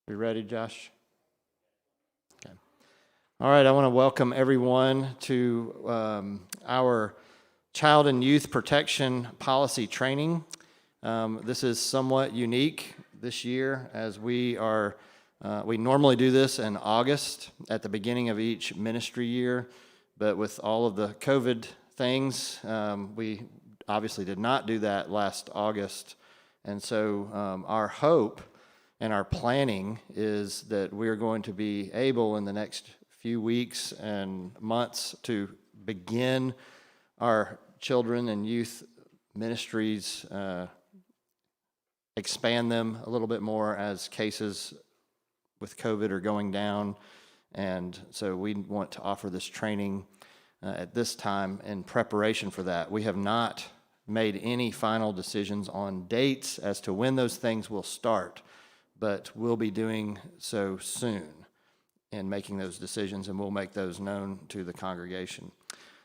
You ready, Josh? Okay. All right, I want to welcome everyone to our Child and Youth Protection Policy Training. This is somewhat unique this year as we normally do this in August at the beginning of each ministry year, but with all of the COVID things, we obviously did not do that last August. And so our hope and our planning is that we're going to be able in the next few weeks and months to begin our children and youth ministries, expand them a little bit more as cases with COVID are going down. And so we want to offer this training at this time in preparation for that. We have not made any final decisions on dates as to when those things will start, but we'll be doing so soon in making those decisions, and we'll make those known to the congregation.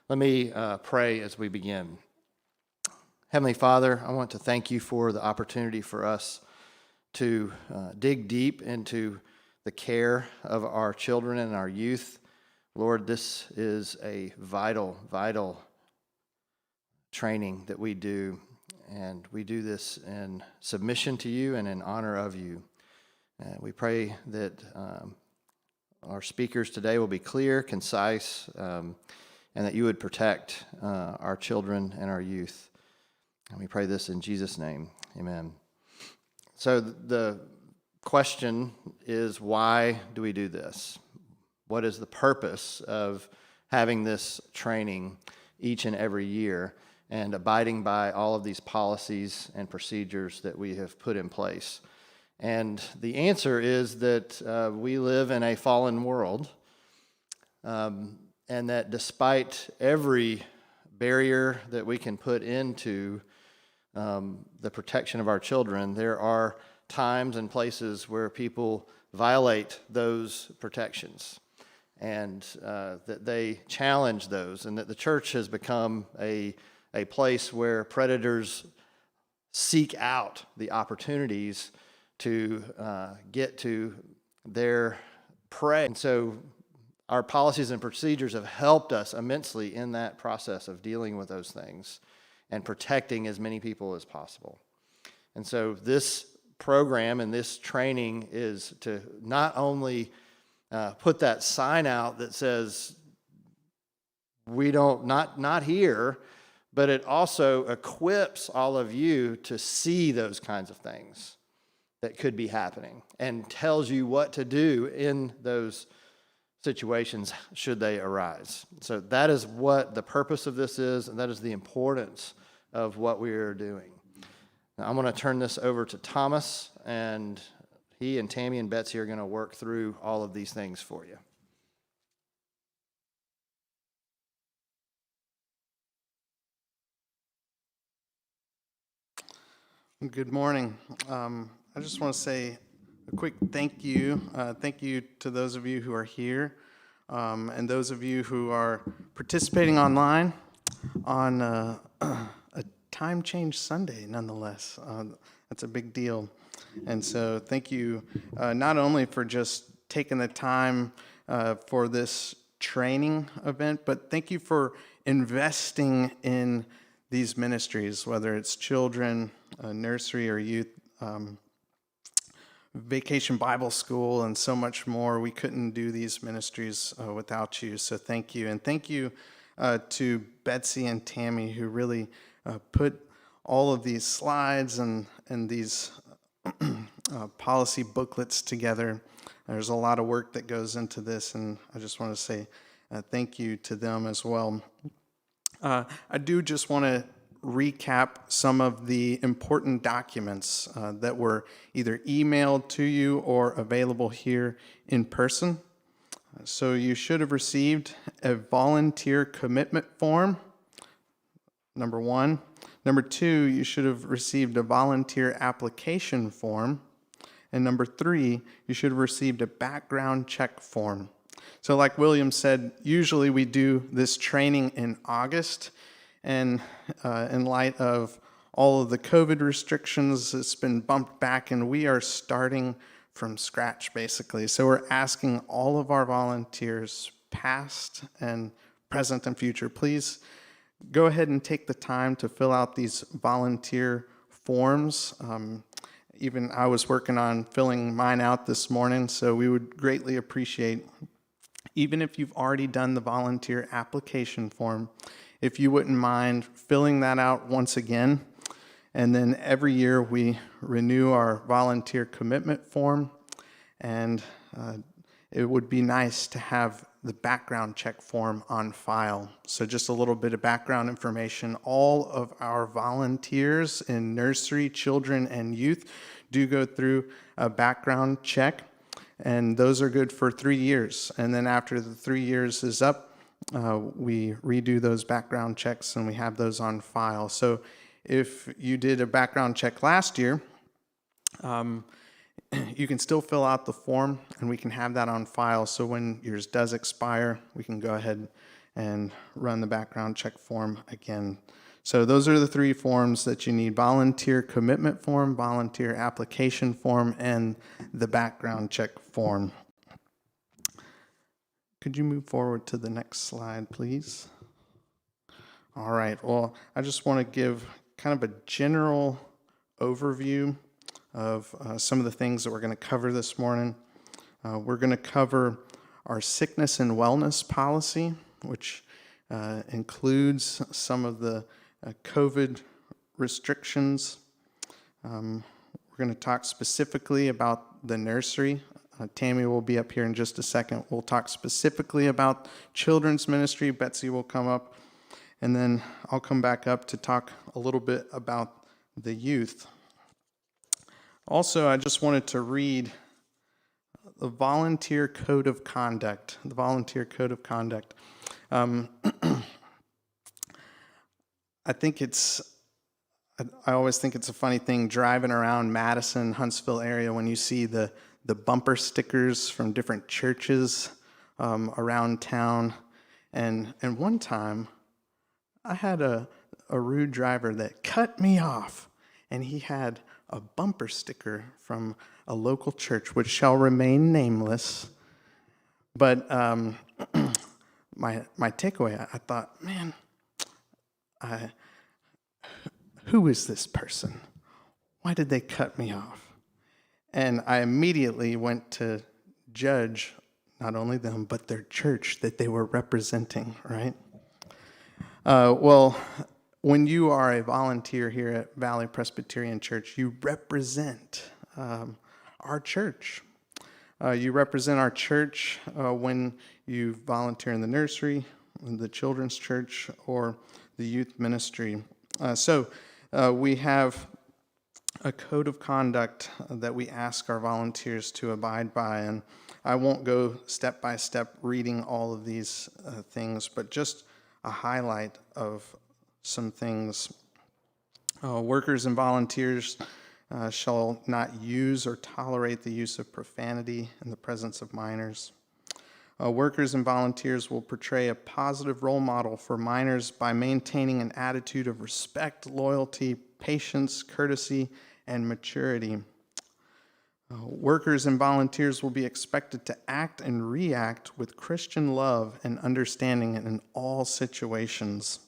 Let me pray as we begin. Heavenly Father, I want to thank you for the opportunity for us to dig deep into the care of our children and our youth. Lord, this is a vital training that we do, and we do this in submission to you and in honor of you. We pray that our speakers today will be clear, concise, and that you would protect our children and our youth. And we pray this in Jesus' name. Amen. So the question is, why do we do this? What is the purpose of having this training each and every year and abiding by all of these policies and procedures that we have put in place? And the answer is that we live in a fallen world, and that despite every barrier that we can put into the protection of our children, there are times and places where people violate those protections, and that they challenge those, and that the church has become a place where predators seek out the opportunities to get to their prey. And so our policies and procedures have helped us immensely in that process of dealing with those things and protecting as many people as possible. And so this program and this training is to not only put that sign out that says, we don't, not here, but it also equips all of you to see those kinds of things that could be happening and tells you what to do in those situations should they arise. So that is what the purpose of this is, and that is the importance of what we are doing. Now, I'm going to turn this over to Thomas, and he and Tammy and Betsy are going to work through all of these things for you. Good morning. I just want to say a quick thank you. Thank you to those of you who are here and those of you who are participating online on a time change Sunday, nonetheless. That's a big deal. And so thank you not only for just taking the time for this training event, but thank you for investing in these ministries, whether it's children, nursery, or youth, Vacation Bible School, and so much more. We couldn't do these ministries without you, so thank you. And thank you to Betsy and Tammy, who really put all of these slides and these policy booklets together. There's a lot of work that goes into this, and I just want to say thank you to them as well. I do just want to recap some of the important documents that were either emailed to you or available here in person. So you should have received a volunteer commitment form, number one. Number two, you should have received a volunteer application form. And number three, you should have received a background check form. So like William said, usually we do this training in August, and in light of all of the COVID restrictions, it's been bumped back, and we are starting from scratch, basically. So we're asking all of our volunteers, past and present and future, please go ahead and take the time to fill out these volunteer forms. Even I was working on filling mine out this morning, so we would greatly appreciate, even if you've already done the volunteer application form, if you wouldn't mind filling that out once again. And then every year we renew our volunteer commitment form, and it would be nice to have the background check form on file. So just a little bit of background information. All of our volunteers in nursery, children, and youth do go through a background check, and those are good for 3 years. And then after the 3 years is up, we redo those background checks, and we have those on file. So if you did a background check last year, you can still fill out the form, and we can have that on file. So when yours does expire, we can go ahead and run the background check form again. So those are the 3 forms that you need: volunteer commitment form, volunteer application form, and the background check form. Could you move forward to the next slide, please? All right, well, I just want to give kind of a general overview of some of the things that we're going to cover this morning. We're going to cover our sickness and wellness policy, which includes some of the COVID restrictions. We're going to talk specifically about the nursery. Tammy will be up here in just a second. We'll talk specifically about children's ministry. Betsy will come up, and then I'll come back up to talk a little bit about the youth. Also, I just wanted to read the Volunteer Code of Conduct. The Volunteer Code of Conduct. I always think it's a funny thing driving around Madison, Huntsville area when you see the bumper stickers from different churches around town. And one time, I had a rude driver that cut me off, and he had a bumper sticker from a local church, which shall remain nameless. But my takeaway, I thought, man, who is this person? Why did they cut me off? And I immediately went to judge not only them, but their church that they were representing, right? Well, when you are a volunteer here at Valley Presbyterian Church, you represent our church. You represent our church when you volunteer in the nursery, the children's church, or the youth ministry. So we have a code of conduct that we ask our volunteers to abide by, and I won't go step by step reading all of these things, but just a highlight of some things. Workers and volunteers shall not use or tolerate the use of profanity in the presence of minors. Workers and volunteers will portray a positive role model for minors by maintaining an attitude of respect, loyalty, patience, courtesy, and maturity. Workers and volunteers will be expected to act and react with Christian love and understanding in all situations.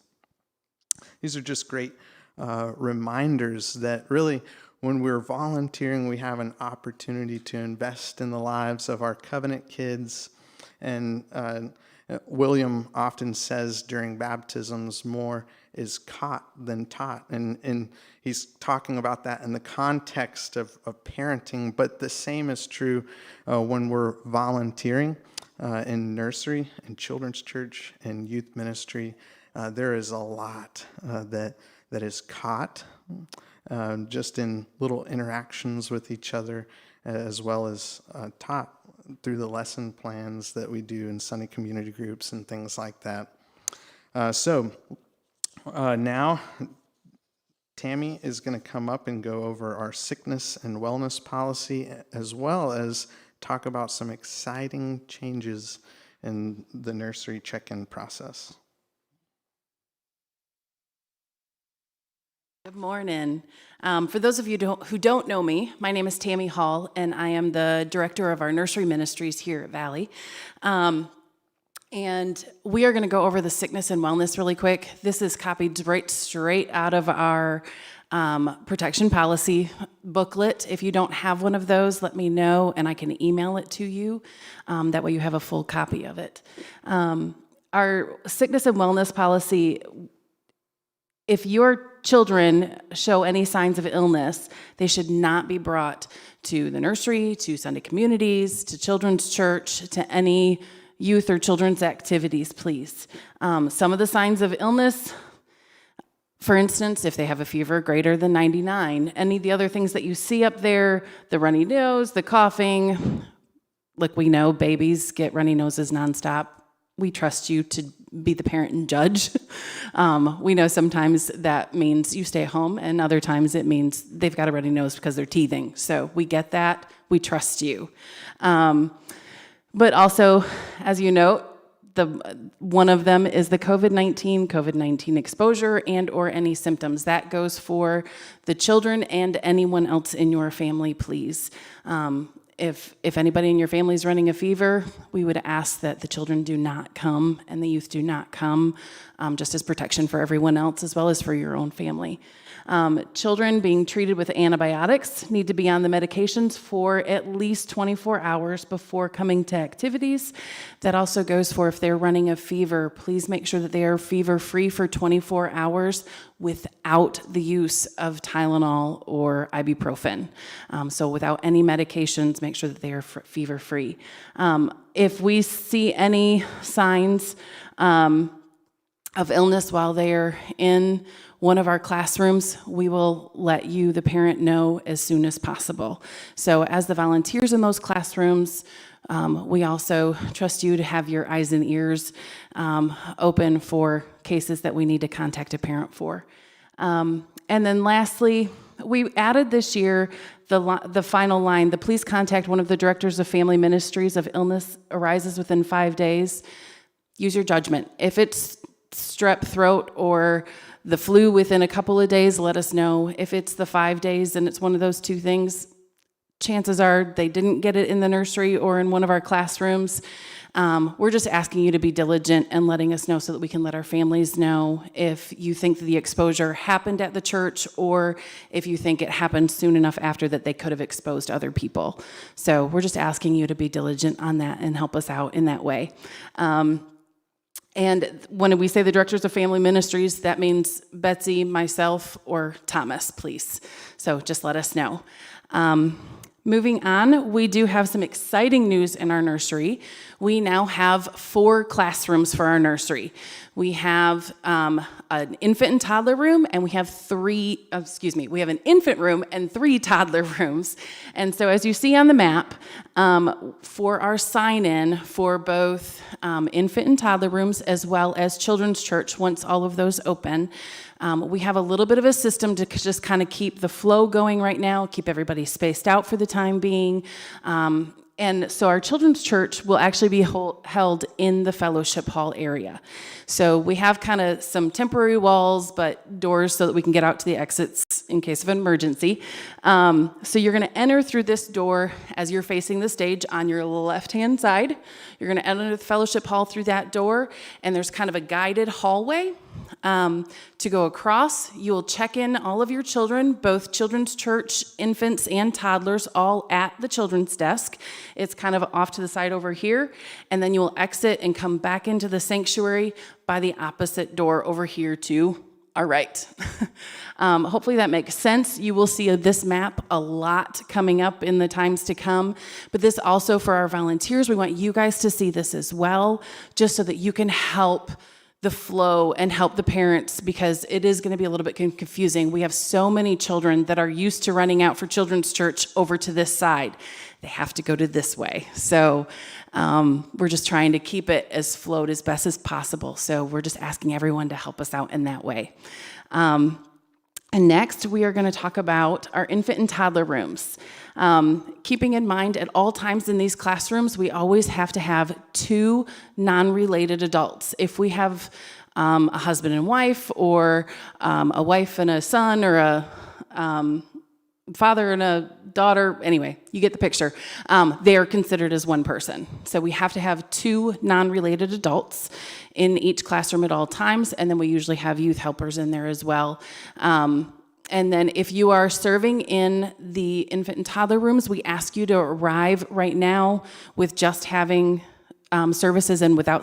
These are just great reminders that really, when we're volunteering, we have an opportunity to invest in the lives of our covenant kids. And William often says during baptisms, more is caught than taught. And he's talking about that in the context of parenting, but the same is true when we're volunteering in nursery, in children's church, and youth ministry. There is a lot that is caught just in little interactions with each other, as well as taught through the lesson plans that we do in Sunday community groups and things like that. So now Tammy is going to come up and go over our sickness and wellness policy, as well as talk about some exciting changes in the nursery check-in process. Good morning. For those of you who don't know me, my name is Tammy Hall, and I am the director of our nursery ministries here at Valley. And we are going to go over the sickness and wellness really quick. This is copied right straight out of our protection policy booklet. If you don't have one of those, let me know, and I can email it to you. That way you have a full copy of it. Our sickness and wellness policy, if your children show any signs of illness, they should not be brought to the nursery, to Sunday communities, to children's church, to any youth or children's activities, please. Some of the signs of illness, for instance, if they have a fever greater than 99, any of the other things that you see up there, the runny nose, the coughing, like we know babies get runny noses nonstop. We trust you to be the parent and judge. We know sometimes that means you stay home, and other times it means they've got a runny nose because they're teething. So we get that. We trust you. But also, as you know, one of them is the COVID-19 exposure and or any symptoms. That goes for the children and anyone else in your family, please. If anybody in your family is running a fever, we would ask that the children do not come and the youth do not come, just as protection for everyone else as well as for your own family. Children being treated with antibiotics need to be on the medications for at least 24 hours before coming to activities. That also goes for if they're running a fever, please make sure that they are fever-free for 24 hours without the use of Tylenol or ibuprofen. So without any medications, make sure that they are fever-free. If we see any signs of illness while they're in one of our classrooms, we will let you, the parent, know as soon as possible. So as the volunteers in those classrooms, we also trust you to have your eyes and ears open for cases that we need to contact a parent for. And then lastly, we added this year the final line, please contact one of the directors of family ministries if illness arises within 5 days. Use your judgment. If it's strep throat or the flu within a couple of days, let us know. If it's the 5 days and it's one of those two things, chances are they didn't get it in the nursery or in one of our classrooms. We're just asking you to be diligent and letting us know so that we can let our families know if you think the exposure happened at the church or if you think it happened soon enough after that they could have exposed other people. So we're just asking you to be diligent on that and help us out in that way. And when we say the directors of family ministries, that means Betsy, myself, or Thomas, please. So just let us know. Moving on, we do have some exciting news in our nursery. We now have 4 classrooms for our nursery. We have an infant and toddler room, and we have we have an infant room and 3 toddler rooms. And so as you see on the map, for our sign-in for both infant and toddler rooms as well as children's church, once all of those open, we have a little bit of a system to just kind of keep the flow going right now, keep everybody spaced out for the time being. And so our children's church will actually be held in the fellowship hall area. So we have kind of some temporary walls, but doors so that we can get out to the exits in case of an emergency. So you're going to enter through this door as you're facing the stage on your left-hand side. You're going to enter the fellowship hall through that door, and there's kind of a guided hallway to go across. You'll check in all of your children, both children's church, infants, and toddlers, all at the children's desk. It's kind of off to the side over here, and then you will exit and come back into the sanctuary by the opposite door over here to our right. Hopefully that makes sense. You will see this map a lot coming up in the times to come, but this also for our volunteers, we want you guys to see this as well, just so that you can help the flow and help the parents, because it is going to be a little bit confusing. We have so many children that are used to running out for children's church over to this side. They have to go to this way. So we're just trying to keep it as flowed as best as possible. So we're just asking everyone to help us out in that way. And next, we are going to talk about our infant and toddler rooms. Keeping in mind at all times in these classrooms, we always have to have 2 non-related adults. If we have a husband and wife, or a wife and a son, or a father and a daughter, anyway, you get the picture. They are considered as one person. So we have to have 2 non-related adults in each classroom at all times, and then we usually have youth helpers in there as well. And then if you are serving in the infant and toddler rooms, we ask you to arrive right now with just having services and without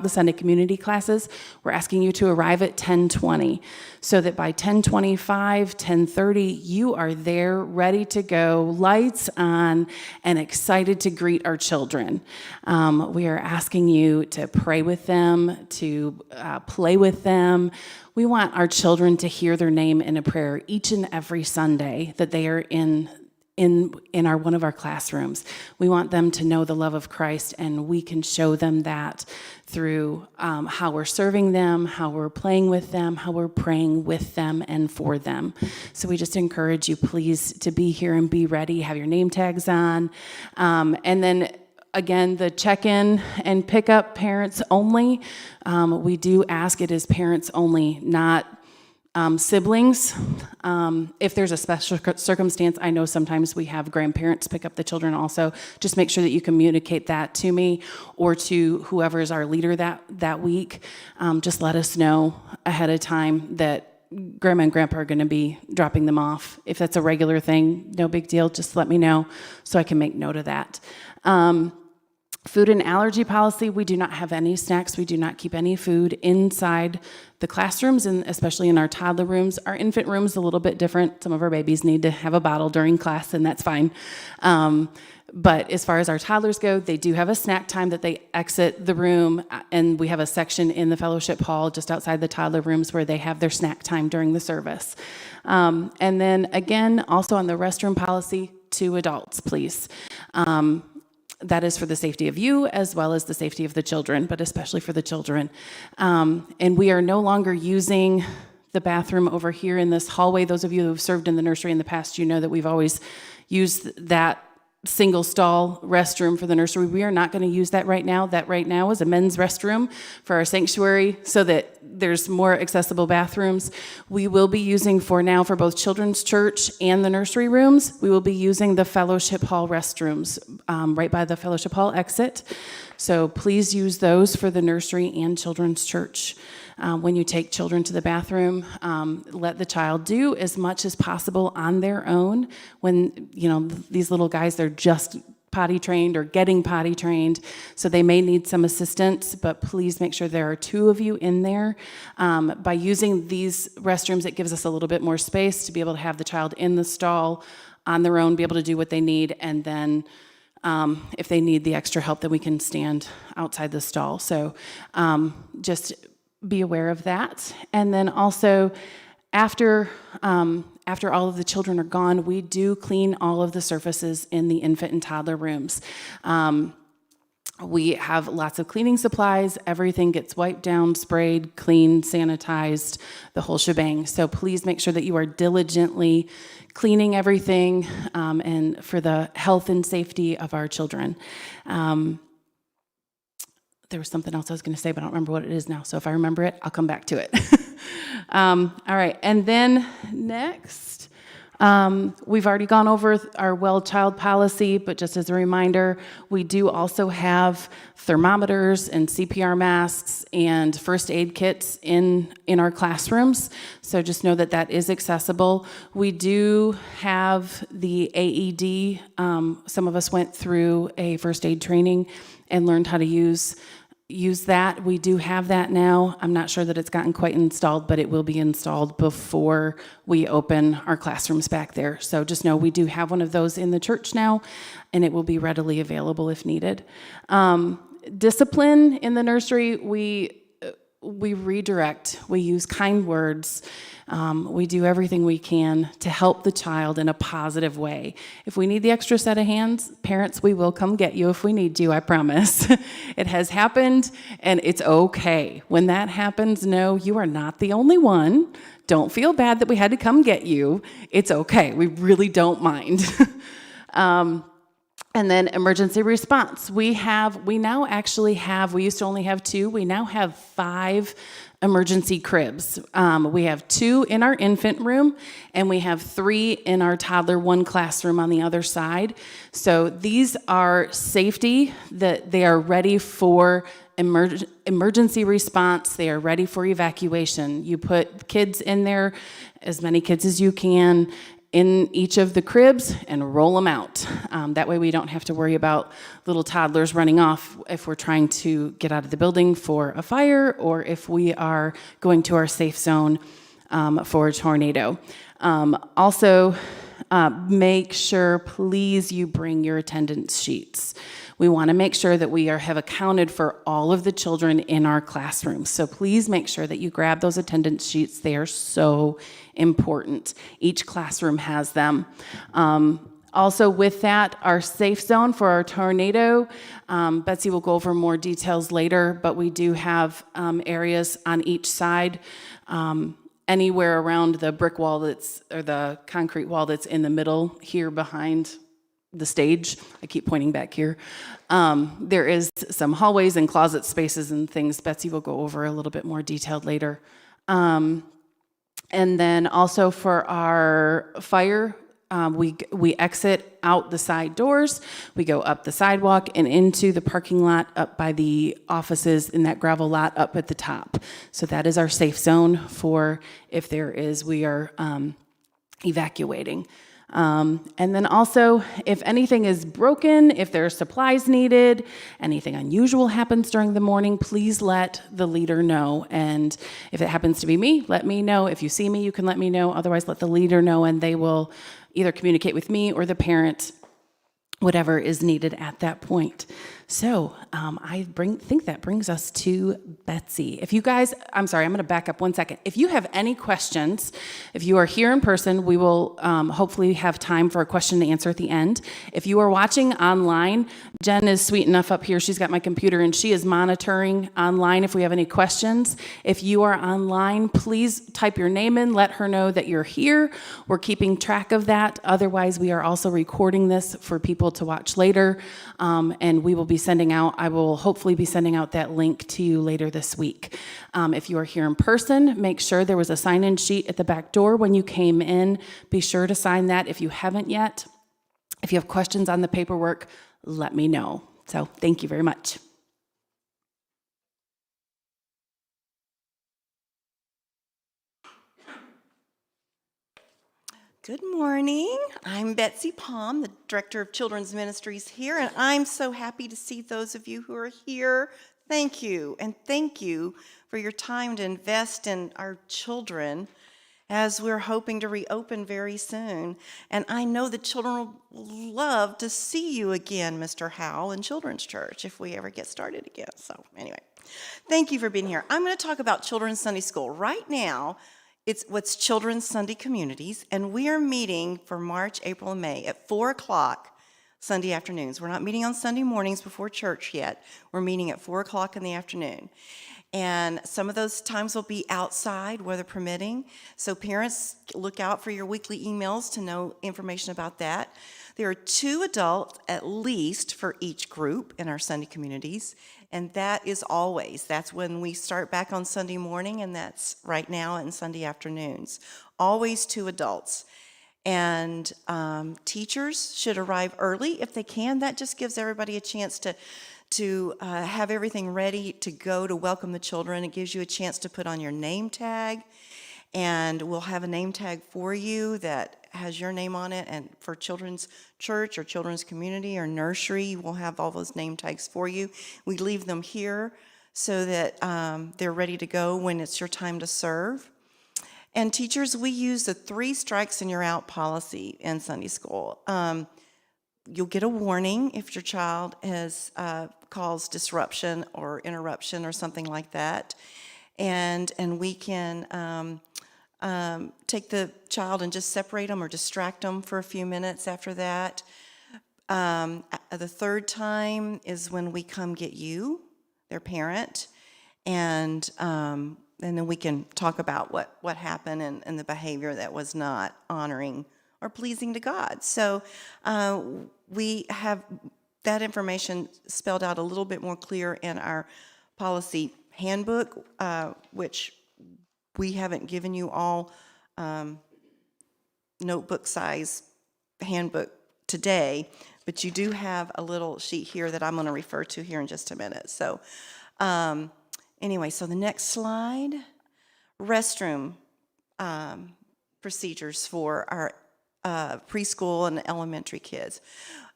the Sunday community classes. We're asking you to arrive at 10:20 so that by 10:25, 10:30, you are there ready to go, lights on, and excited to greet our children. We are asking you to pray with them, to play with them. We want our children to hear their name in a prayer each and every Sunday that they are in one of our classrooms. We want them to know the love of Christ, and we can show them that through how we're serving them, how we're playing with them, how we're praying with them and for them. So we just encourage you, please, to be here and be ready, have your name tags on. And then again, the check-in and pick-up, parents only. We do ask it is parents only, not siblings. If there's a special circumstance, I know sometimes we have grandparents pick up the children also. Just make sure that you communicate that to me or to whoever is our leader that week. Just let us know ahead of time that Grandma and Grandpa are going to be dropping them off. If that's a regular thing, no big deal. Just let me know so I can make note of that. Food and allergy policy, we do not have any snacks. We do not keep any food inside the classrooms, and especially in our toddler rooms. Our infant rooms a little bit different. Some of our babies need to have a bottle during class, and that's fine. But as far as our toddlers go, they do have a snack time that they exit the room, and we have a section in the fellowship hall just outside the toddler rooms where they have their snack time during the service. And then again, also on the restroom policy, 2 adults, please. That is for the safety of you as well as the safety of the children, but especially for the children. And we are no longer using the bathroom over here in this hallway. Those of you who have served in the nursery in the past, you know that we've always used that single stall restroom for the nursery. We are not going to use that right now. That right now is a men's restroom for our sanctuary so that there's more accessible bathrooms. We will be using for both children's church and the nursery rooms, we will be using the fellowship hall restrooms right by the fellowship hall exit. So please use those for the nursery and children's church. When you take children to the bathroom, let the child do as much as possible on their own. When, these little guys, they're just potty trained or getting potty trained, so they may need some assistance, but please make sure there are 2 of you in there. By using these restrooms, it gives us a little bit more space to be able to have the child in the stall on their own, be able to do what they need, and then if they need the extra help, then we can stand outside the stall. So just be aware of that. And then also, after all of the children are gone, we do clean all of the surfaces in the infant and toddler rooms. We have lots of cleaning supplies. Everything gets wiped down, sprayed, cleaned, sanitized, the whole shebang. So please make sure that you are diligently cleaning everything and for the health and safety of our children. There was something else I was going to say, but I don't remember what it is now. So if I remember it, I'll come back to it. All right. And then next, we've already gone over our well child policy, but just as a reminder, we do also have thermometers and CPR masks and first aid kits in our classrooms. So just know that that is accessible. We do have the AED. Some of us went through a first aid training and learned how to use that. We do have that now. I'm not sure that it's gotten quite installed, but it will be installed before we open our classrooms back there. So just know we do have one of those in the church now, and it will be readily available if needed. Discipline in the nursery, we redirect. We use kind words. We do everything we can to help the child in a positive way. If we need the extra set of hands, parents, we will come get you if we need you, I promise. It has happened, and it's okay. When that happens, no, you are not the only one. Don't feel bad that we had to come get you. It's okay. We really don't mind. And then emergency response. We now actually have, we used to only have 2, we now have 5 emergency cribs. We have 2 in our infant room, and we have 3 in our toddler 1 classroom on the other side. So these are safety, that they are ready for emergency response. They are ready for evacuation. You put kids in there, as many kids as you can, in each of the cribs and roll them out. That way we don't have to worry about little toddlers running off if we're trying to get out of the building for a fire or if we are going to our safe zone for a tornado. Also, make sure, please, you bring your attendance sheets. We want to make sure that we have accounted for all of the children in our classrooms. So please make sure that you grab those attendance sheets. They are so important. Each classroom has them. Also with that, our safe zone for our tornado, Betsy will go over more details later, but we do have areas on each side, anywhere around the brick wall or the concrete wall that's in the middle here behind the stage. I keep pointing back here. There is some hallways and closet spaces and things Betsy will go over a little bit more detailed later. And then also for our fire, we exit out the side doors, we go up the sidewalk and into the parking lot up by the offices in that gravel lot up at the top. So that is our safe zone for if we are evacuating. And then also, if anything is broken, if there are supplies needed, anything unusual happens during the morning, please let the leader know. And if it happens to be me, let me know. If you see me, you can let me know. Otherwise, let the leader know, and they will either communicate with me or the parent, whatever is needed at that point. So I think that brings us to Betsy. If you guys, I'm sorry, I'm going to back up 1 second. If you have any questions, if you are here in person, we will hopefully have time for a question to answer at the end. If you are watching online, Jen is sweet enough up here. She's got my computer and she is monitoring online if we have any questions. If you are online, please type your name in. Let her know that you're here. We're keeping track of that. Otherwise, we are also recording this for people to watch later, and we will be sending out, I will hopefully be sending out that link to you later this week. If you are here in person, make sure there was a sign-in sheet at the back door when you came in. Be sure to sign that if you haven't yet. If you have questions on the paperwork, let me know. So thank you very much. Good morning. I'm Betsy Palm, the Director of Children's Ministries here, and I'm so happy to see those of you who are here. Thank you, and thank you for your time to invest in our children as we're hoping to reopen very soon. And I know the children will love to see you again, Mr. Howell, in Children's Church if we ever get started again. So anyway, thank you for being here. I'm going to talk about Children's Sunday School. Right now, it's what's Children's Sunday Communities, and we are meeting for March, April, and May at 4 o'clock Sunday afternoons. We're not meeting on Sunday mornings before church yet. We're meeting at 4 o'clock in the afternoon. And some of those times will be outside, weather permitting. So parents, look out for your weekly emails to know information about that. There are 2 adults at least for each group in our Sunday communities. And that is always. That's when we start back on Sunday morning, and that's right now and Sunday afternoons. Always 2 adults. And teachers should arrive early if they can. That just gives everybody a chance to have everything ready to go to welcome the children. It gives you a chance to put on your name tag, and we'll have a name tag for you that has your name on it, and for Children's Church or Children's Community or Nursery, we'll have all those name tags for you. We leave them here so that they're ready to go when it's your time to serve. And teachers, we use the 3 strikes and you're out policy in Sunday school. You'll get a warning if your child has caused disruption or interruption or something like that. And we can take the child and just separate them or distract them for a few minutes after that. The 3rd time is when we come get you, their parent, and then we can talk about what happened and the behavior that was not honoring or pleasing to God. So we have that information spelled out a little bit more clear in our policy handbook, which we haven't given you all notebook size handbook today, but you do have a little sheet here that I'm going to refer to here in just a minute. So anyway, so the next slide, restroom procedures for our preschool and elementary kids.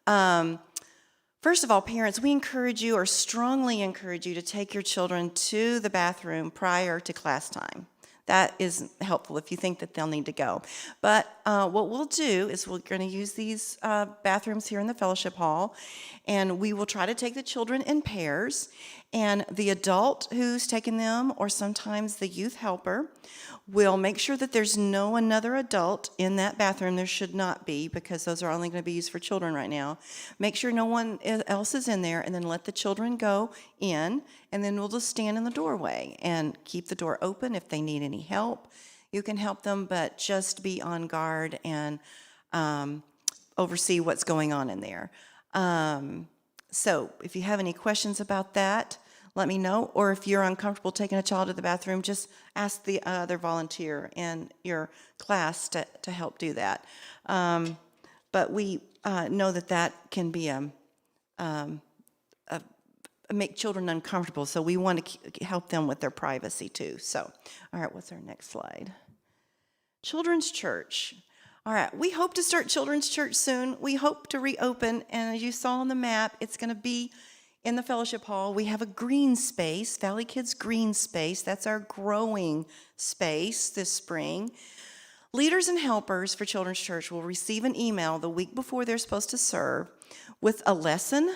First of all, parents, we encourage you or strongly encourage you to take your children to the bathroom prior to class time. That is helpful if you think that they'll need to go. But what we'll do is we're going to use these bathrooms here in the fellowship hall, and we will try to take the children in pairs, and the adult who's taking them, or sometimes the youth helper, will make sure that there's no another adult in that bathroom. There should not be, because those are only going to be used for children right now. Make sure no one else is in there, and then let the children go in, and then we'll just stand in the doorway and keep the door open. If they need any help, you can help them, but just be on guard and oversee what's going on in there. So if you have any questions about that, let me know. Or if you're uncomfortable taking a child to the bathroom, just ask the other volunteer in your class to help do that. But we know that can be make children uncomfortable, so we want to help them with their privacy too. So, all right, what's our next slide? Children's church. All right, we hope to start children's church soon. We hope to reopen, and as you saw on the map, it's going to be in the fellowship hall. We have a green space, Valley Kids Green Space. That's our growing space this spring. Leaders and helpers for Children's Church will receive an email the week before they're supposed to serve with a lesson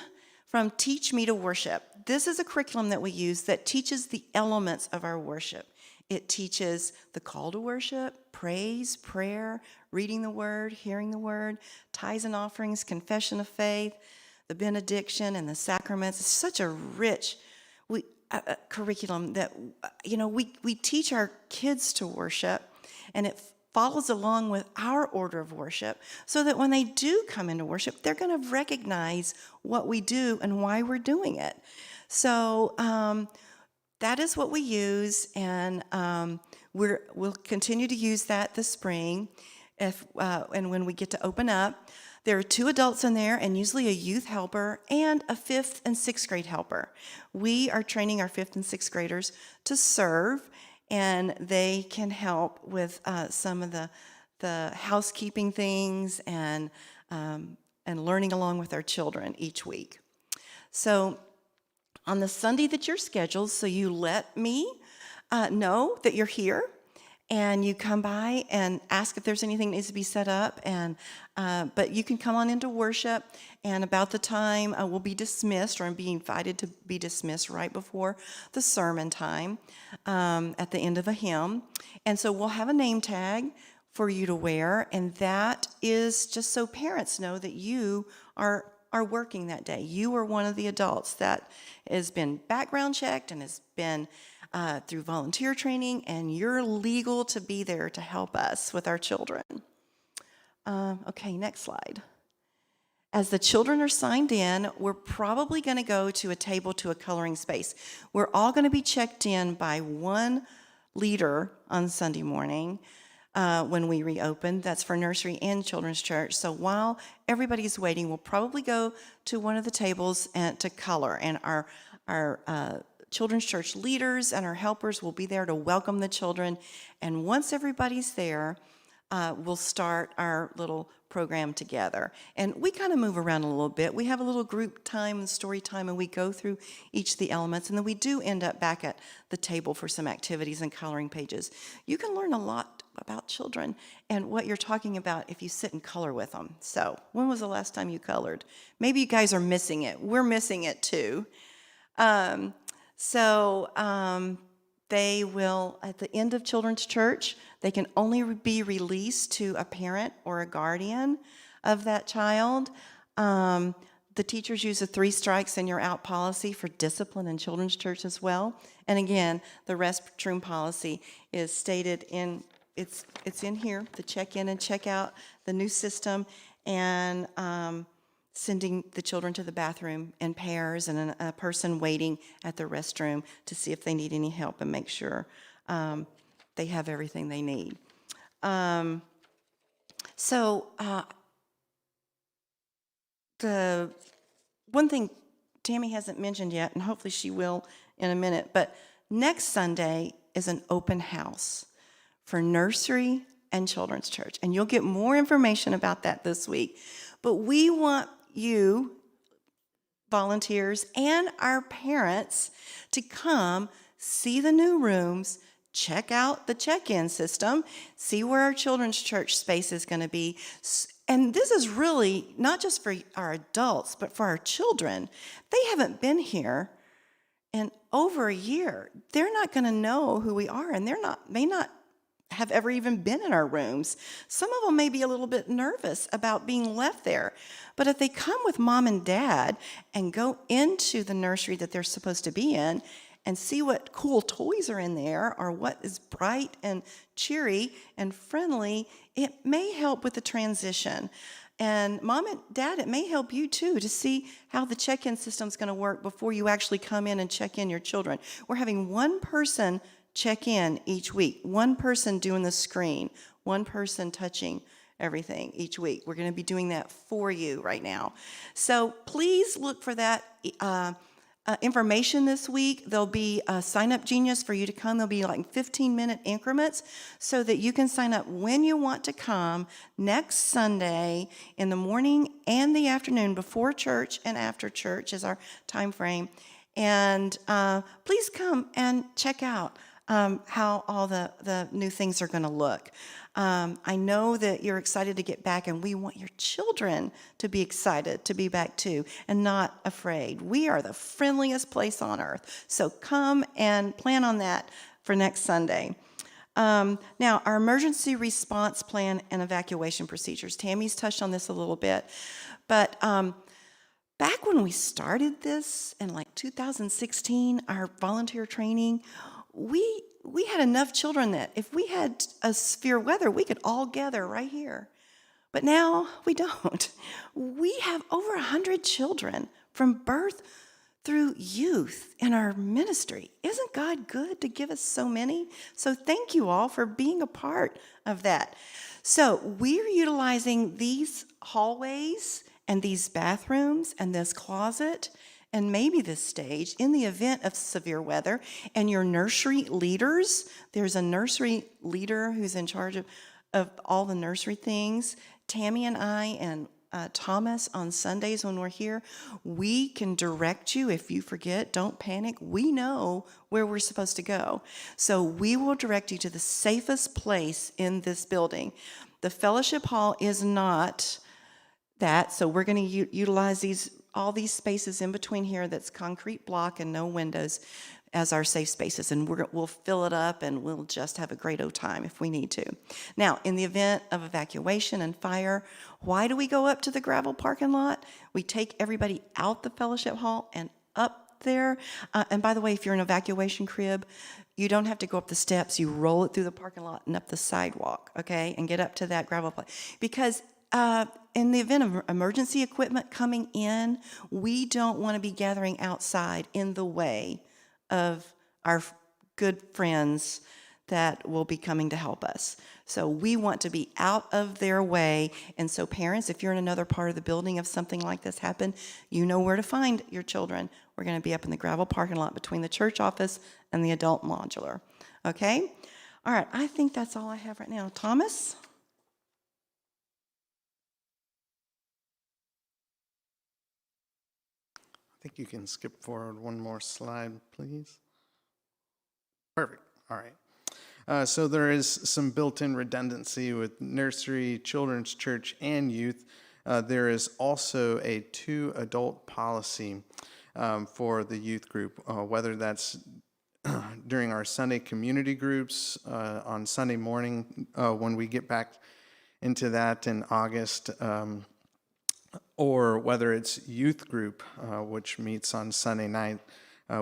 from Teach Me to Worship. This is a curriculum that we use that teaches the elements of our worship. It teaches the call to worship, praise, prayer, reading the word, hearing the word, tithes and offerings, confession of faith, the benediction, and the sacraments. It's such a rich curriculum that, we teach our kids to worship, and it follows along with our order of worship so that when they do come into worship, they're going to recognize what we do and why we're doing it. So that is what we use, and we'll continue to use that this spring. And when we get to open up, there are 2 adults in there, and usually a youth helper and a 5th and 6th grade helper. We are training our 5th and 6th graders to serve, and they can help with some of the housekeeping things and learning along with our children each week. So on the Sunday that you're scheduled, so you let me know that you're here, and you come by and ask if there's anything that needs to be set up, and but you can come on into worship, and about the time we'll be dismissed, or I'm being invited to be dismissed right before the sermon time at the end of a hymn. And so we'll have a name tag for you to wear, and that is just so parents know that you are working that day. You are one of the adults that has been background checked and has been through volunteer training, and you're legal to be there to help us with our children. Okay, next slide. As the children are signed in, we're probably going to go to a table to a coloring space. We're all going to be checked in by one leader on Sunday morning when we reopen. That's for nursery and children's church. So while everybody's waiting, we'll probably go to one of the tables and to color, and our children's church leaders and our helpers will be there to welcome the children. And once everybody's there, we'll start our little program together. And we kind of move around a little bit. We have a little group time and story time, and we go through each of the elements, and then we do end up back at the table for some activities and coloring pages. You can learn a lot about children and what you're talking about if you sit and color with them. So when was the last time you colored? Maybe you guys are missing it. We're missing it too. They will, at the end of children's church, they can only be released to a parent or a guardian of that child. The teachers use a 3 strikes and you're out policy for discipline in children's church as well. And again, the restroom policy is stated in it's in here, the check-in and check-out, the new system, and sending the children to the bathroom in pairs, and a person waiting at the restroom to see if they need any help and make sure they have everything they need. The one thing Tammy hasn't mentioned yet, and hopefully she will in a minute, but next Sunday is an open house for nursery and children's church. And you'll get more information about that this week. But we want you, volunteers, and our parents to come see the new rooms, check out the check-in system, see where our children's church space is going to be. And this is really not just for our adults, but for our children. They haven't been here in over a year. They're not going to know who we are, and may not have ever even been in our rooms. Some of them may be a little bit nervous about being left there. But if they come with mom and dad and go into the nursery that they're supposed to be in and see what cool toys are in there or what is bright and cheery and friendly, it may help with the transition. And mom and dad, it may help you too to see how the check-in system is going to work before you actually come in and check in your children. We're having one person check in each week, one person doing the screen, one person touching everything each week. We're going to be doing that for you right now. So please look for that information this week. There'll be a Sign Up Genius for you to come. There'll be like 15-minute increments so that you can sign up when you want to come next Sunday in the morning and the afternoon, before church and after church is our time frame. And please come and check out how all the new things are going to look. I know that you're excited to get back, and we want your children to be excited to be back too and not afraid. We are the friendliest place on earth. So come and plan on that for next Sunday. Now, our emergency response plan and evacuation procedures. Tammy's touched on this a little bit, but back when we started this in like 2016, our volunteer training, we had enough children that if we had a severe weather, we could all gather right here. But now we don't. We have over 100 children from birth through youth in our ministry. Isn't God good to give us so many? So thank you all for being a part of that. So we're utilizing these hallways and these bathrooms and this closet and maybe this stage in the event of severe weather. And your nursery leaders, there's a nursery leader who's in charge of all the nursery things. Tammy and I and Thomas on Sundays when we're here, we can direct you. If you forget, don't panic. We know where we're supposed to go. So we will direct you to the safest place in this building. The fellowship hall is not that, so we're going to utilize all these spaces in between here that's concrete block and no windows as our safe spaces, and we'll fill it up and we'll just have a great old time if we need to. Now, in the event of evacuation and fire, why do we go up to the gravel parking lot? We take everybody out the fellowship hall and up there. And by the way, if you're in an evacuation crib, you don't have to go up the steps. You roll it through the parking lot and up the sidewalk, okay, and get up to that gravel place. Because in the event of emergency equipment coming in, we don't want to be gathering outside in the way of our good friends that will be coming to help us. So we want to be out of their way. And so parents, if you're in another part of the building, if something like this happened, you know where to find your children. We're going to be up in the gravel parking lot between the church office and the adult modular. Okay? All right, I think that's all I have right now. Thomas? I think you can skip forward one more slide, please. Perfect. All right. So there is some built-in redundancy with nursery, children's church, and youth. There is also a 2-adult policy for the youth group, whether that's during our Sunday community groups on Sunday morning when we get back into that in August, or whether it's youth group, which meets on Sunday night.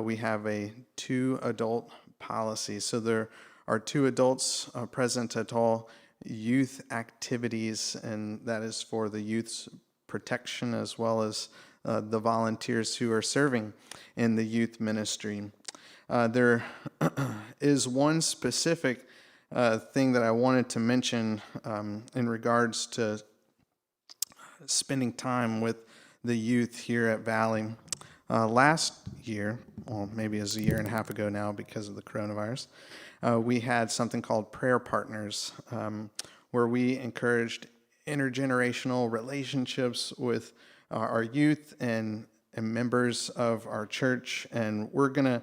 We have a 2-adult policy. So there are 2 adults present at all youth activities, and that is for the youth's protection as well as the volunteers who are serving in the youth ministry. There is one specific thing that I wanted to mention in regards to spending time with the youth here at Valley. Last year, well, maybe it was a year and a half ago now because of the coronavirus, we had something called Prayer Partners, where we encouraged intergenerational relationships with our youth and members of our church, and we're going to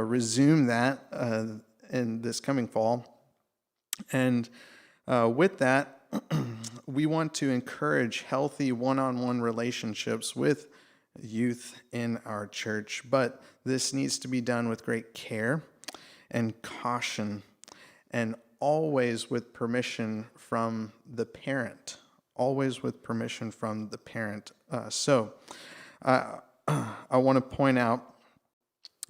resume that in this coming fall. And with that, we want to encourage healthy one-on-one relationships with youth in our church, but this needs to be done with great care and caution, and always with permission from the parent. Always with permission from the parent. So I want to point out,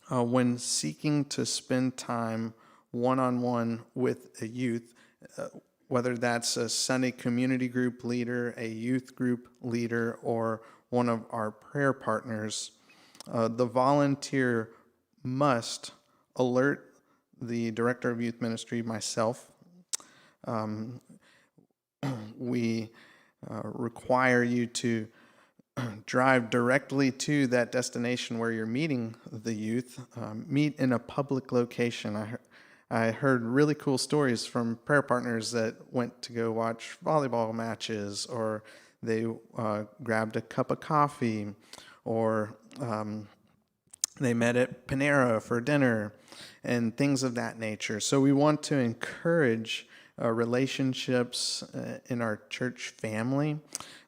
when seeking to spend time one-on-one with a youth, whether that's a Sunday community group leader, a youth group leader, or one of our prayer partners, the volunteer must alert the director of youth ministry, myself. We require you to drive directly to that destination where you're meeting the youth. Meet in a public location. I heard really cool stories from prayer partners that went to go watch volleyball matches, or they grabbed a cup of coffee, or they met at Panera for dinner, and things of that nature. So we want to encourage relationships in our church family,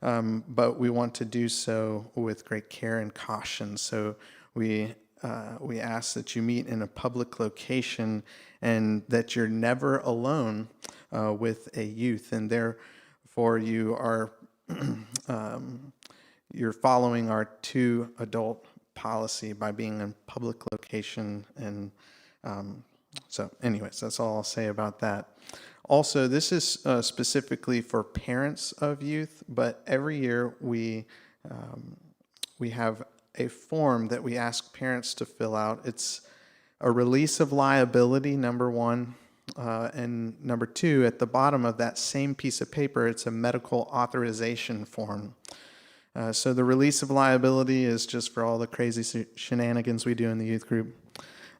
but we want to do so with great care and caution. So we ask that you meet in a public location and that you're never alone with a youth, and therefore you are you're following our 2 adult policy by being in public location. And so anyways, that's all I'll say about that. Also, this is specifically for parents of youth, but every year we have a form that we ask parents to fill out. It's a release of liability, number 1, and number 2, at the bottom of that same piece of paper, it's a medical authorization form. So the release of liability is just for all the crazy shenanigans we do in the youth group.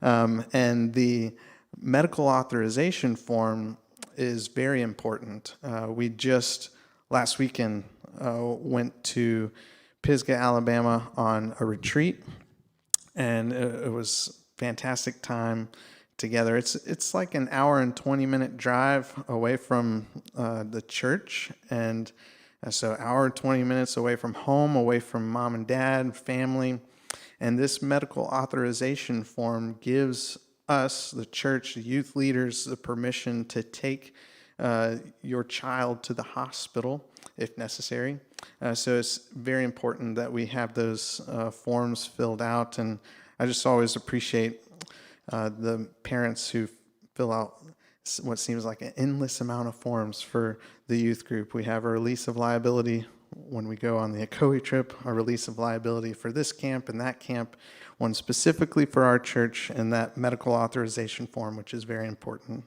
And the medical authorization form is very important. We just last weekend went to Pisgah, Alabama on a retreat, and it was fantastic time together. It's like an hour and 20-minute drive away from the church, and so hour and 20 minutes away from home, away from mom and dad, family. And this medical authorization form gives us, the church, the youth leaders, the permission to take your child to the hospital if necessary. So it's very important that we have those forms filled out. And I just always appreciate the parents who fill out what seems like an endless amount of forms for the youth group. We have a release of liability when we go on the Ocoee trip, a release of liability for this camp and that camp, one specifically for our church, and that medical authorization form, which is very important.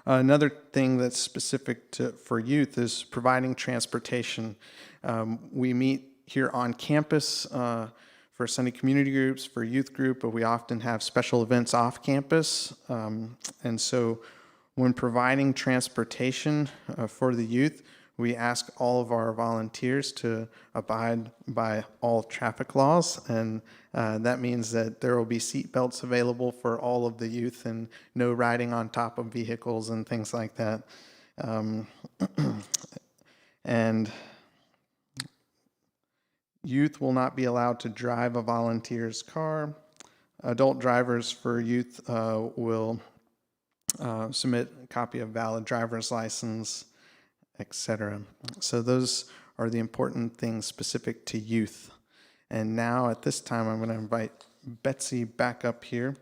Another thing that's specific for youth is providing transportation. We meet here on campus for Sunday community groups, for youth group, but we often have special events off campus. And so when providing transportation for the youth, we ask all of our volunteers to abide by all traffic laws, and that means that there will be seat belts available for all of the youth and no riding on top of vehicles and things like that. And youth will not be allowed to drive a volunteer's car. Adult drivers for youth will submit a copy of valid driver's license, etc. So those are the important things specific to youth. And now at this time, I'm going to invite Betsy back up here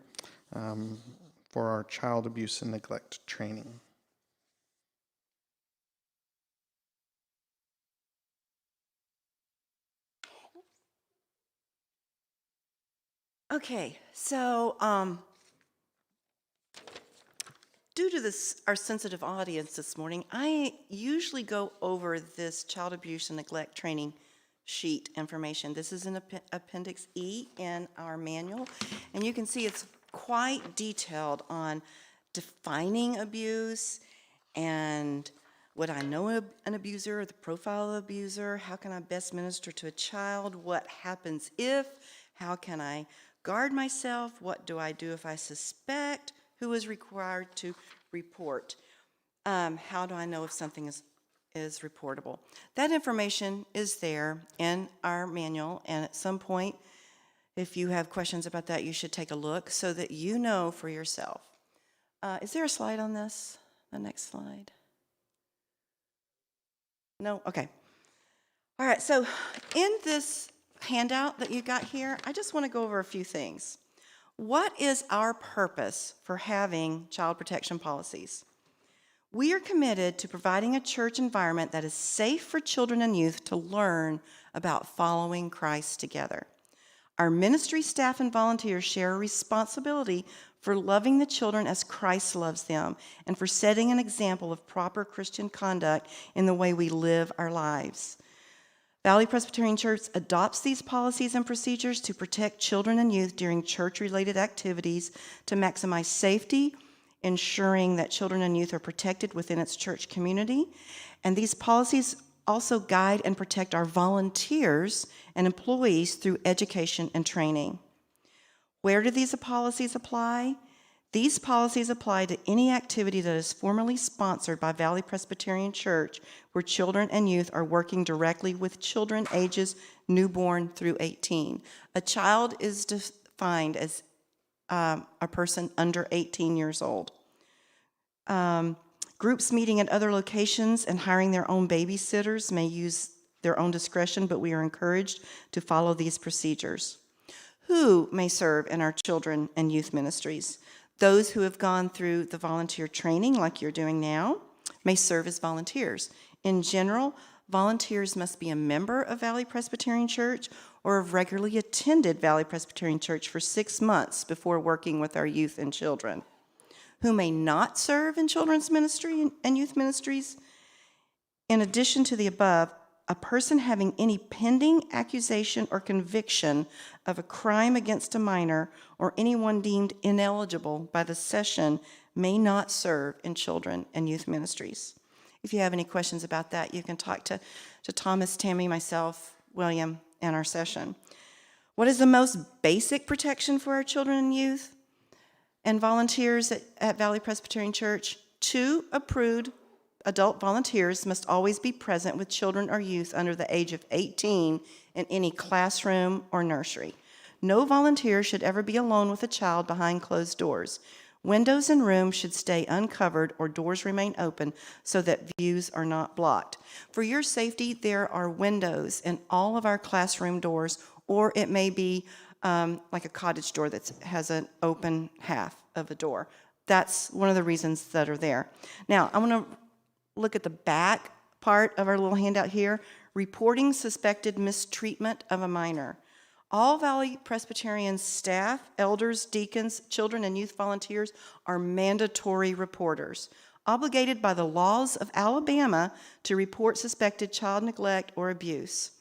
for our child abuse and neglect training. Okay, so due to our sensitive audience this morning, I usually go over this child abuse and neglect training sheet information. This is in Appendix E in our manual, and you can see it's quite detailed on defining abuse and what I know an abuser, the profile of the abuser, how can I best minister to a child, what happens if, how can I guard myself, what do I do if I suspect, who is required to report, how do I know if something is reportable. That information is there in our manual, and at some point, if you have questions about that, you should take a look so that you know for yourself. Is there a slide on this? The next slide? No? Okay. All right, so in this handout that you got here, I just want to go over a few things. What is our purpose for having child protection policies? We are committed to providing a church environment that is safe for children and youth to learn about following Christ together. Our ministry staff and volunteers share a responsibility for loving the children as Christ loves them and for setting an example of proper Christian conduct in the way we live our lives. Valley Presbyterian Church adopts these policies and procedures to protect children and youth during church-related activities to maximize safety, ensuring that children and youth are protected within its church community. And these policies also guide and protect our volunteers and employees through education and training. Where do these policies apply? These policies apply to any activity that is formally sponsored by Valley Presbyterian Church where children and youth are working directly with children ages newborn through 18. A child is defined as a person under 18 years old. Groups meeting at other locations and hiring their own babysitters may use their own discretion, but we are encouraged to follow these procedures. Who may serve in our children and youth ministries? Those who have gone through the volunteer training, like you're doing now, may serve as volunteers. In general, volunteers must be a member of Valley Presbyterian Church or have regularly attended Valley Presbyterian Church for 6 months before working with our youth and children. Who may not serve in children's ministry and youth ministries? In addition to the above, a person having any pending accusation or conviction of a crime against a minor or anyone deemed ineligible by the session may not serve in children and youth ministries. If you have any questions about that, you can talk to Thomas, Tammy, myself, William, and our session. What is the most basic protection for our children and youth and volunteers at Valley Presbyterian Church? 2 approved adult volunteers must always be present with children or youth under the age of 18 in any classroom or nursery. No volunteer should ever be alone with a child behind closed doors. Windows in rooms should stay uncovered or doors remain open so that views are not blocked. For your safety, there are windows in all of our classroom doors, or it may be like a cottage door that has an open half of a door. That's one of the reasons that are there. Now, I want to look at the back part of our little handout here, reporting suspected mistreatment of a minor. All Valley Presbyterian staff, elders, deacons, children, and youth volunteers are mandatory reporters, obligated by the laws of Alabama to report suspected child neglect or abuse.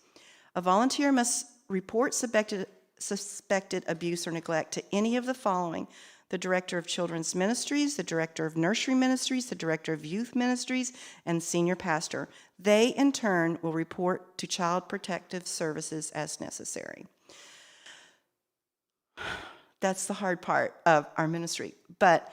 A volunteer must report suspected abuse or neglect to any of the following: the director of children's ministries, the director of nursery ministries, the director of youth ministries, and senior pastor. They, in turn, will report to Child Protective Services as necessary. That's the hard part of our ministry. But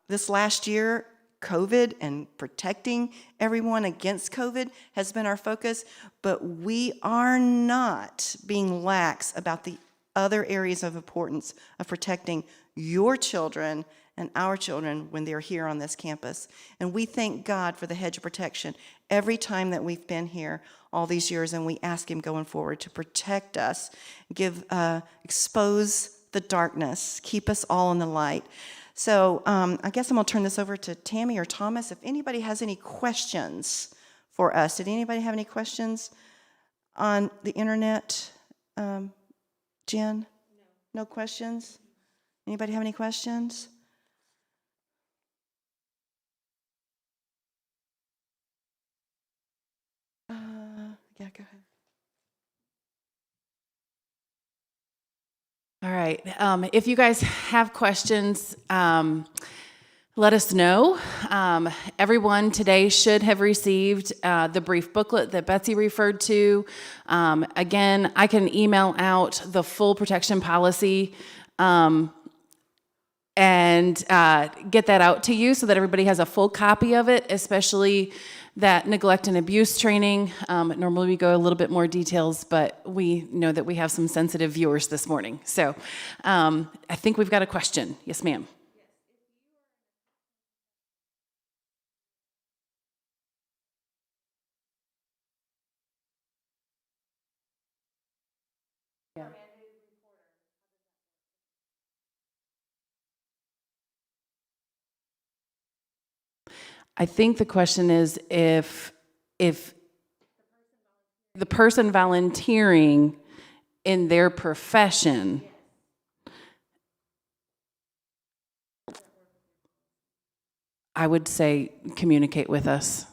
this last year, COVID and protecting everyone against COVID has been our focus, but we are not being lax about the other areas of importance of protecting your children and our children when they're here on this campus. And we thank God for the hedge of protection every time that we've been here all these years, and we ask Him going forward to protect us, expose the darkness, keep us all in the light. So I guess I'm going to turn this over to Tammy or Thomas. If anybody has any questions for us. Did anybody have any questions on the internet? Jen? No questions? Anybody have any questions? Yeah, go ahead. All right. If you guys have questions, let us know. Everyone today should have received the brief booklet that Betsy referred to. Again, I can email out the full protection policy and get that out to you so that everybody has a full copy of it, especially that neglect and abuse training. Normally we go a little bit more details, but we know that we have some sensitive viewers this morning. So I think we've got a question. Yes, ma'am. I think the question is if the person volunteering in their profession I would say communicate with us.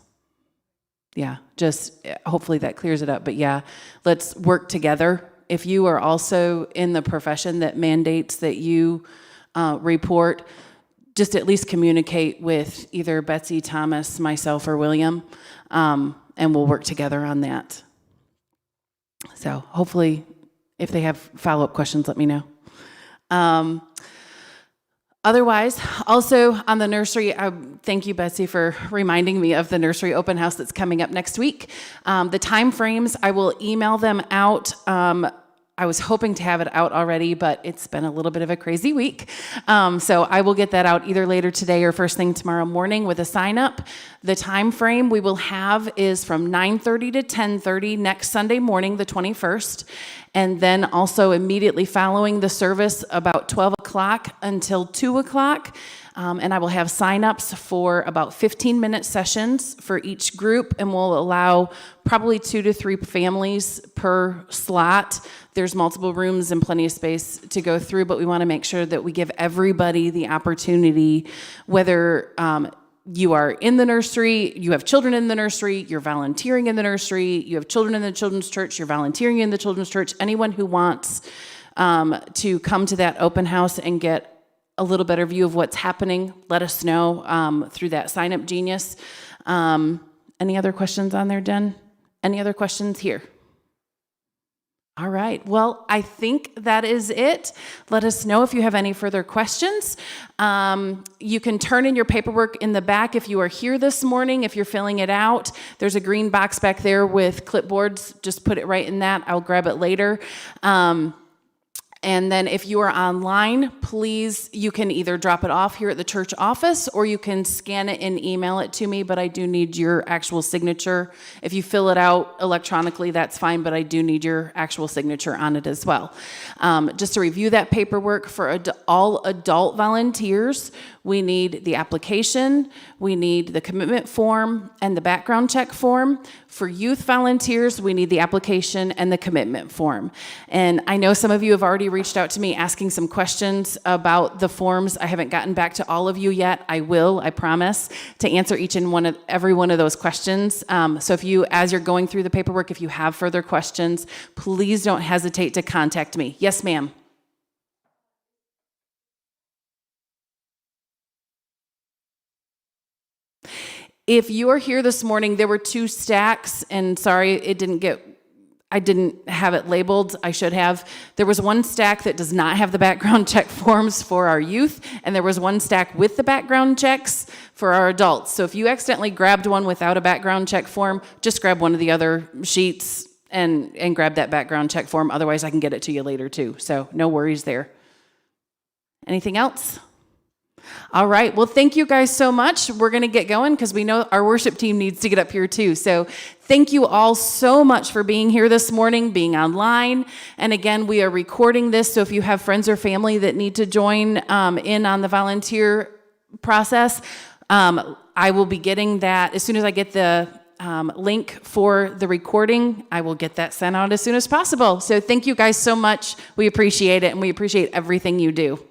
Yeah, just hopefully that clears it up. But yeah, let's work together. If you are also in the profession that mandates that you report, just at least communicate with either Betsy, Thomas, myself, or William, and we'll work together on that. So hopefully, if they have follow-up questions, let me know. Otherwise, also on the nursery, thank you, Betsy, for reminding me of the nursery open house that's coming up next week. The time frames, I will email them out. I was hoping to have it out already, but it's been a little bit of a crazy week. So I will get that out either later today or first thing tomorrow morning with a sign up. The time frame we will have is from 9:30 to 10:30 next Sunday morning, the 21st. And then also immediately following the service about 12 o'clock until 2 o'clock. And I will have sign-ups for about 15-minute sessions for each group, and we'll allow probably 2 to 3 families per slot. There's multiple rooms and plenty of space to go through, but we want to make sure that we give everybody the opportunity, whether you are in the nursery, you have children in the nursery, you're volunteering in the nursery, you have children in the children's church, you're volunteering in the children's church, anyone who wants to come to that open house and get a little better view of what's happening, let us know through that Sign Up Genius. Any other questions on there, Jen? Any other questions here? All right, well, I think that is it. Let us know if you have any further questions. You can turn in your paperwork in the back if you are here this morning, if you're filling it out. There's a green box back there with clipboards. Just put it right in that. I'll grab it later. And then if you are online, please, you can either drop it off here at the church office or you can scan it and email it to me, but I do need your actual signature. If you fill it out electronically, that's fine, but I do need your actual signature on it as well. Just to review that paperwork for all adult volunteers, we need the application, we need the commitment form and the background check form. For youth volunteers, we need the application and the commitment form. And I know some of you have already reached out to me asking some questions about the forms. I haven't gotten back to all of you yet. I will, I promise, to answer each and every one of those questions. So if you, as you're going through the paperwork, if you have further questions, please don't hesitate to contact me. Yes, ma'am. If you are here this morning, there were 2 stacks, and sorry, I didn't have it labeled. I should have. There was one stack that does not have the background check forms for our youth, and there was one stack with the background checks for our adults. So if you accidentally grabbed one without a background check form, just grab one of the other sheets and grab that background check form. Otherwise, I can get it to you later too. So no worries there. Anything else? All right. Well, thank you guys so much. We're going to get going because we know our worship team needs to get up here too. So thank you all so much for being here this morning, being online. And again, we are recording this. So if you have friends or family that need to join in on the volunteer process, I will be getting that as soon as I get the link for the recording. I will get that sent out as soon as possible. So thank you guys so much. We appreciate it, and we appreciate everything you do.